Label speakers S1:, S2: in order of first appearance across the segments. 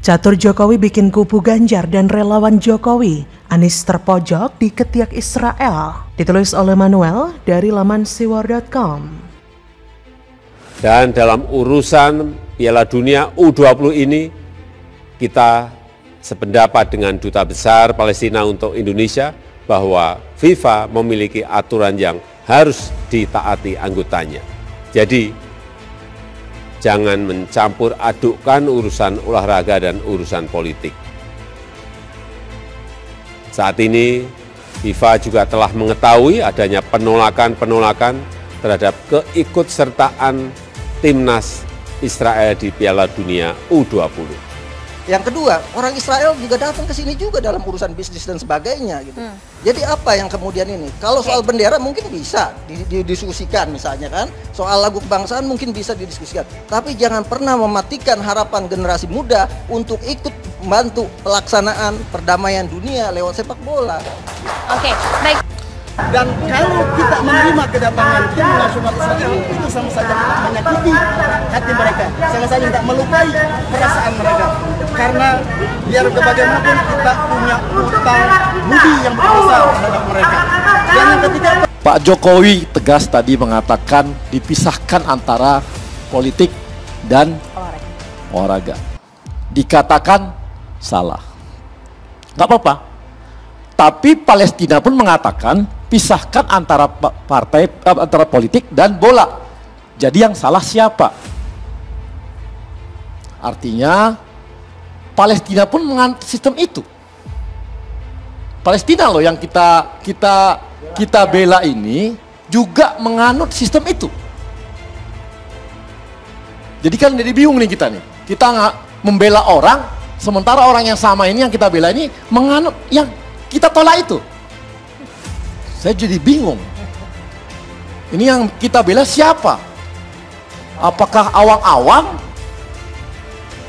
S1: Catur Jokowi bikin kubu Ganjar dan relawan Jokowi. Anies terpojok di ketiak Israel. Ditulis oleh Manuel dari laman siwar.com.
S2: Dan dalam urusan Piala Dunia U20 ini, kita sependapat dengan Duta Besar Palestina untuk Indonesia bahwa FIFA memiliki aturan yang harus ditaati anggotanya. Jadi, jangan mencampur adukkan urusan olahraga dan urusan politik. Saat ini, FIFA juga telah mengetahui adanya penolakan-penolakan terhadap keikutsertaan timnas Israel di Piala Dunia U20.
S3: Yang kedua, orang Israel juga datang ke sini juga dalam urusan bisnis dan sebagainya gitu. Jadi apa yang kemudian ini? Kalau soal bendera mungkin bisa didiskusikan misalnya kan. Soal lagu kebangsaan mungkin bisa didiskusikan. Tapi jangan pernah mematikan harapan generasi muda untuk ikut membantu pelaksanaan perdamaian dunia lewat sepak bola.
S4: Oke, baik.
S5: Dan kalau kita menerima kedatangan tim nasional Israel, itu sama saja menyakiti hati mereka, sama saja tidak melukai perasaan mereka. Karena biar bagaimanapun kita punya utang budi yang besar terhadap mereka. Dan yang ketiga,
S6: Pak Jokowi tegas tadi mengatakan dipisahkan antara politik dan olahraga. Dikatakan salah. Nggak apa-apa. Tapi Palestina pun mengatakan pisahkan antara partai, antara politik dan bola. Jadi yang salah siapa? Artinya Palestina pun menganut sistem itu. Palestina loh yang kita bela ini juga menganut sistem itu. Jadi kan jadi bingung nih kita nih. Kita nggak membela orang, sementara orang yang sama ini yang kita bela ini menganut yang kita tolak itu. Saya jadi bingung. Ini yang kita bela siapa? Apakah awang-awang?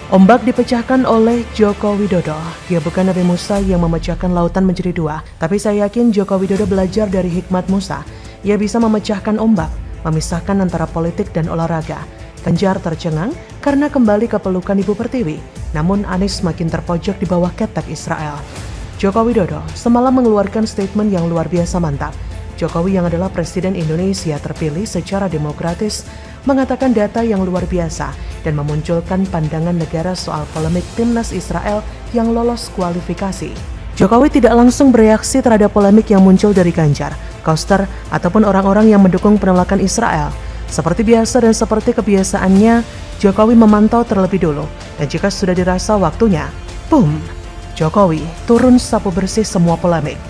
S1: Ombak dipecahkan oleh Joko Widodo. Dia bukan Nabi Musa yang memecahkan lautan menjadi dua. Tapi saya yakin Joko Widodo belajar dari hikmat Musa. Ia bisa memecahkan ombak, memisahkan antara politik dan olahraga. Ganjar tercengang karena kembali ke pelukan Ibu Pertiwi. Namun Anies makin terpojok di bawah ketek Israel. Joko Widodo semalam mengeluarkan statement yang luar biasa mantap. Jokowi yang adalah Presiden Indonesia terpilih secara demokratis mengatakan data yang luar biasa dan memunculkan pandangan negara soal polemik timnas Israel yang lolos kualifikasi. Jokowi tidak langsung bereaksi terhadap polemik yang muncul dari Ganjar, Koster, ataupun orang-orang yang mendukung penolakan Israel. Seperti biasa dan seperti kebiasaannya, Jokowi memantau terlebih dulu dan jika sudah dirasa waktunya, boom! Jokowi turun sapu bersih semua polemik.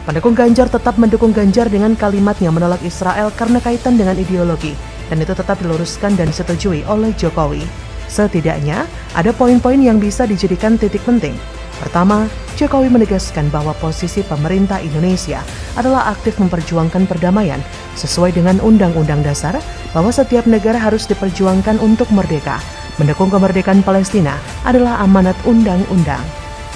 S1: Pendukung Ganjar tetap mendukung Ganjar dengan kalimatnya menolak Israel karena kaitan dengan ideologi, dan itu tetap diluruskan dan disetujui oleh Jokowi. Setidaknya, ada poin-poin yang bisa dijadikan titik penting. Pertama, Jokowi menegaskan bahwa posisi pemerintah Indonesia adalah aktif memperjuangkan perdamaian sesuai dengan Undang-Undang Dasar bahwa setiap negara harus diperjuangkan untuk merdeka. Mendukung kemerdekaan Palestina adalah amanat undang-undang.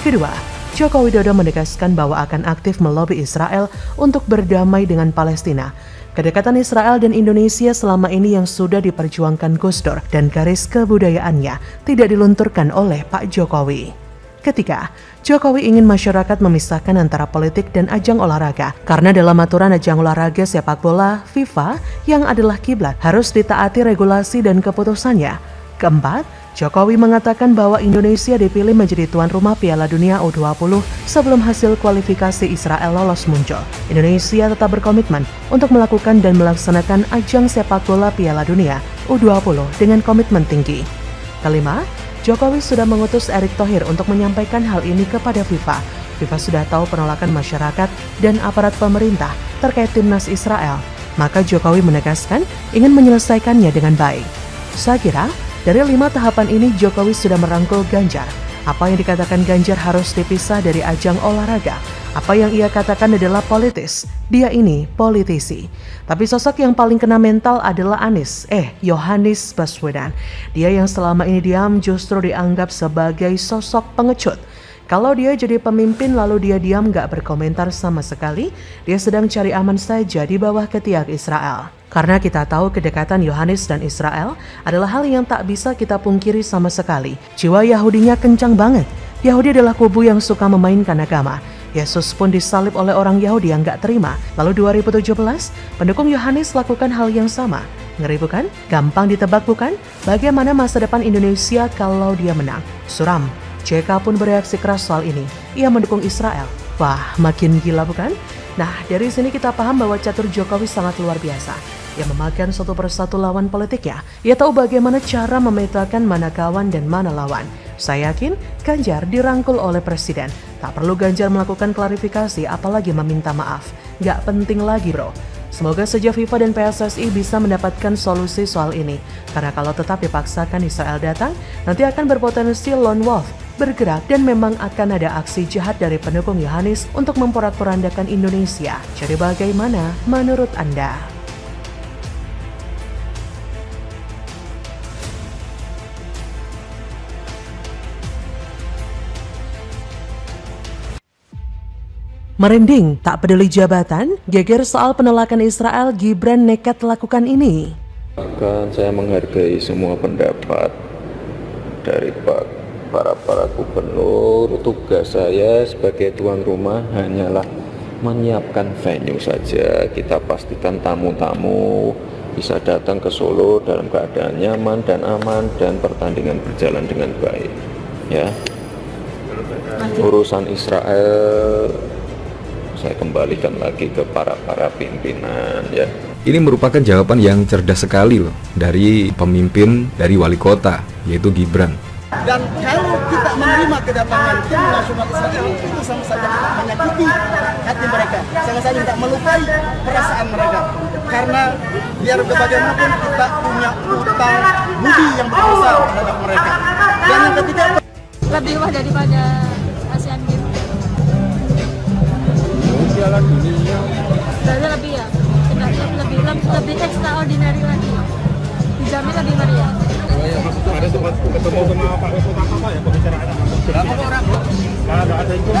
S1: Kedua, Joko Widodo menegaskan bahwa akan aktif melobi Israel untuk berdamai dengan Palestina. Kedekatan Israel dan Indonesia selama ini yang sudah diperjuangkan Gus Dur dan garis kebudayaannya tidak dilunturkan oleh Pak Jokowi. Ketiga, Jokowi ingin masyarakat memisahkan antara politik dan ajang olahraga karena dalam aturan ajang olahraga sepak bola FIFA yang adalah kiblat harus ditaati regulasi dan keputusannya. Keempat, Jokowi mengatakan bahwa Indonesia dipilih menjadi tuan rumah Piala Dunia U20 sebelum hasil kualifikasi Israel lolos muncul. Indonesia tetap berkomitmen untuk melakukan dan melaksanakan ajang sepak bola Piala Dunia U20 dengan komitmen tinggi. Kelima, Jokowi sudah mengutus Erick Thohir untuk menyampaikan hal ini kepada FIFA. FIFA sudah tahu penolakan masyarakat dan aparat pemerintah terkait timnas Israel, maka Jokowi menegaskan ingin menyelesaikannya dengan baik. Saya kira dari 5 tahapan ini Jokowi sudah merangkul Ganjar. Apa yang dikatakan Ganjar harus dipisah dari ajang olahraga. Apa yang ia katakan adalah politis. Dia ini politisi. Tapi sosok yang paling kena mental adalah Yohanis Baswedan. Dia yang selama ini diam justru dianggap sebagai sosok pengecut. Kalau dia jadi pemimpin lalu dia diam gak berkomentar sama sekali, dia sedang cari aman saja di bawah ketiak Israel. Karena kita tahu kedekatan Yohanes dan Israel adalah hal yang tak bisa kita pungkiri sama sekali. Jiwa Yahudinya kencang banget. Yahudi adalah kubu yang suka memainkan agama. Yesus pun disalib oleh orang Yahudi yang gak terima. Lalu 2017, pendukung Yohanes lakukan hal yang sama. Ngeri bukan? Gampang ditebak bukan? Bagaimana masa depan Indonesia kalau dia menang? Suram. JK pun bereaksi keras soal ini. Ia mendukung Israel. Wah, makin gila bukan? Nah, dari sini kita paham bahwa catur Jokowi sangat luar biasa. Ia memakan satu persatu lawan politiknya. Ia tahu bagaimana cara memetakan mana kawan dan mana lawan. Saya yakin Ganjar dirangkul oleh Presiden. Tak perlu Ganjar melakukan klarifikasi apalagi meminta maaf. Gak penting lagi bro. Semoga saja FIFA dan PSSI bisa mendapatkan solusi soal ini. Karena kalau tetap dipaksakan Israel datang, nanti akan berpotensi lone wolf bergerak dan memang akan ada aksi jahat dari pendukung Yohanes untuk memporak-porandakan Indonesia. Jadi bagaimana menurut Anda? Merinding, tak peduli jabatan, geger soal penolakan Israel, Gibran nekat lakukan ini.
S7: Bahkan saya menghargai semua pendapat dari para gubernur. Tugas saya sebagai tuan rumah hanyalah menyiapkan venue saja. Kita pastikan tamu-tamu bisa datang ke Solo dalam keadaan nyaman dan aman dan pertandingan berjalan dengan baik. Ya, urusan Israel saya kembalikan lagi ke para pimpinan ya.
S8: Ini merupakan jawaban yang cerdas sekali loh dari pemimpin dari wali kota yaitu Gibran.
S5: Dan kalau kita menerima kedatangan tim nasional Israel itu sama saja menyakiti hati mereka, sama saja tidak melukai perasaan mereka. Karena biar bagaimanapun kita punya utang budi yang besar terhadap mereka. Dan yang ketiga
S4: Lebih wah daripada ASEAN Games.
S7: Piala Dunia.
S4: Berarti lebih ya, lebih extraordinary lagi. Dijamin lebih meriah.
S9: Ada sempat ketemu sama Pak Wesot apa ya pembicaraan? Berapa orang? Nggak ada info.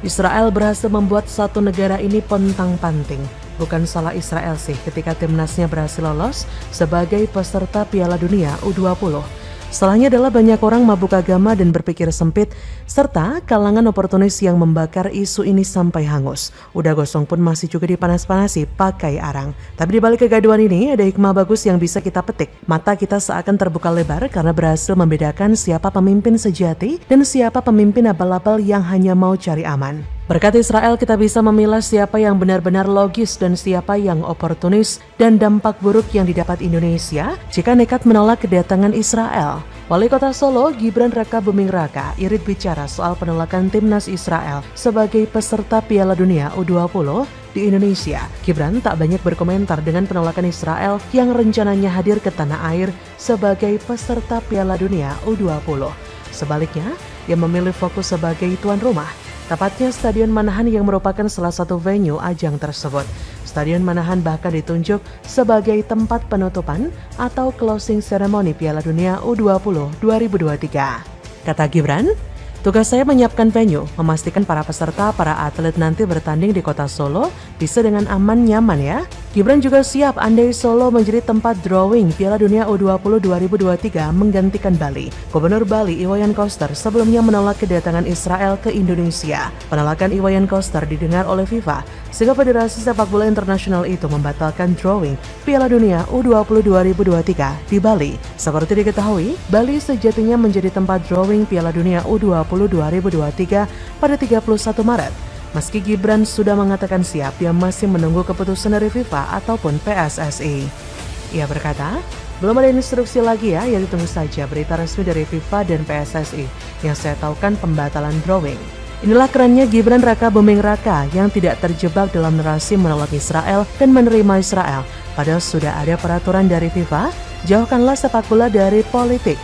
S1: Israel berhasil membuat satu negara ini pontang-panting. Bukan salah Israel sih ketika timnasnya berhasil lolos sebagai peserta Piala Dunia U20. Salahnya adalah banyak orang mabuk agama dan berpikir sempit, serta kalangan oportunis yang membakar isu ini sampai hangus. Udah gosong pun masih juga dipanas-panasi pakai arang. Tapi di balik kegaduhan ini ada hikmah bagus yang bisa kita petik. Mata kita seakan terbuka lebar karena berhasil membedakan siapa pemimpin sejati dan siapa pemimpin abal-abal yang hanya mau cari aman. Berkat Israel kita bisa memilah siapa yang benar-benar logis dan siapa yang oportunis dan dampak buruk yang didapat Indonesia jika nekat menolak kedatangan Israel. Wali Kota Solo, Gibran Raka Buming Raka, irit bicara soal penolakan timnas Israel sebagai peserta Piala Dunia U20 di Indonesia. Gibran tak banyak berkomentar dengan penolakan Israel yang rencananya hadir ke tanah air sebagai peserta Piala Dunia U20. Sebaliknya, ia memilih fokus sebagai tuan rumah. Tepatnya Stadion Manahan yang merupakan salah satu venue ajang tersebut. Stadion Manahan bahkan ditunjuk sebagai tempat penutupan atau closing ceremony Piala Dunia U20 2023. Kata Gibran, tugas saya menyiapkan venue, memastikan para peserta, para atlet nanti bertanding di kota Solo bisa dengan aman nyaman ya. Gibran juga siap andai Solo menjadi tempat drawing Piala Dunia U20 2023 menggantikan Bali. Gubernur Bali Iwayan Koster sebelumnya menolak kedatangan Israel ke Indonesia. Penolakan Iwayan Koster didengar oleh FIFA sehingga Federasi Sepak Bola Internasional itu membatalkan drawing Piala Dunia U20 2023 di Bali. Seperti diketahui, Bali sejatinya menjadi tempat drawing Piala Dunia U20 2023 pada 31 Maret. Meski Gibran sudah mengatakan siap, dia masih menunggu keputusan dari FIFA ataupun PSSI. Ia berkata, belum ada instruksi lagi ya, ditunggu saja berita resmi dari FIFA dan PSSI. Yang saya tahu kan pembatalan drawing. Inilah kerennya Gibran Raka Buming Raka yang tidak terjebak dalam narasi menolak Israel dan menerima Israel. Padahal sudah ada peraturan dari FIFA, jauhkanlah sepak bola dari politik.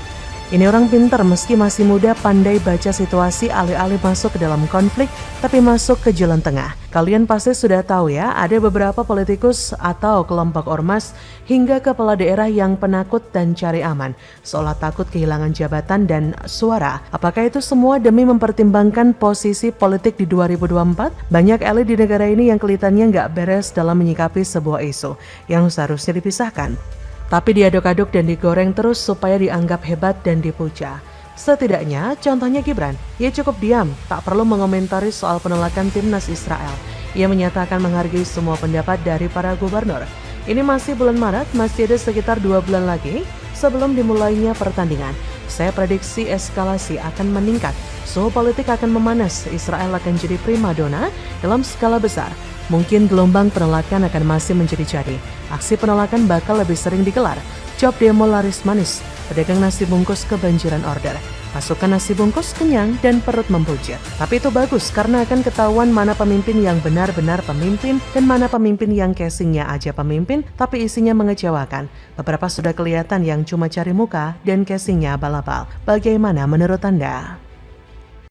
S1: Ini orang pintar meski masih muda, pandai baca situasi, alih-alih masuk ke dalam konflik, tapi masuk ke jalan tengah. Kalian pasti sudah tahu ya, ada beberapa politikus atau kelompok ormas hingga kepala daerah yang penakut dan cari aman, seolah takut kehilangan jabatan dan suara. Apakah itu semua demi mempertimbangkan posisi politik di 2024? Banyak elit di negara ini yang kelihatannya nggak beres dalam menyikapi sebuah isu yang seharusnya dipisahkan. Tapi diaduk-aduk dan digoreng terus supaya dianggap hebat dan dipuja. Setidaknya, contohnya Gibran, ia cukup diam, tak perlu mengomentari soal penolakan timnas Israel. Ia menyatakan menghargai semua pendapat dari para gubernur. Ini masih bulan Maret, masih ada sekitar 2 bulan lagi sebelum dimulainya pertandingan. Saya prediksi eskalasi akan meningkat, suhu politik akan memanas, Israel akan jadi primadona dalam skala besar. Mungkin gelombang penolakan akan masih menjadi-jadi. Aksi penolakan bakal lebih sering digelar. Job demo laris manis, pedagang nasi bungkus kebanjiran order. Masukkan nasi bungkus kenyang dan perut membujit. Tapi itu bagus karena akan ketahuan mana pemimpin yang benar-benar pemimpin dan mana pemimpin yang casingnya aja pemimpin tapi isinya mengecewakan. Beberapa sudah kelihatan yang cuma cari muka dan casingnya abal-abal. Bagaimana menurut Anda?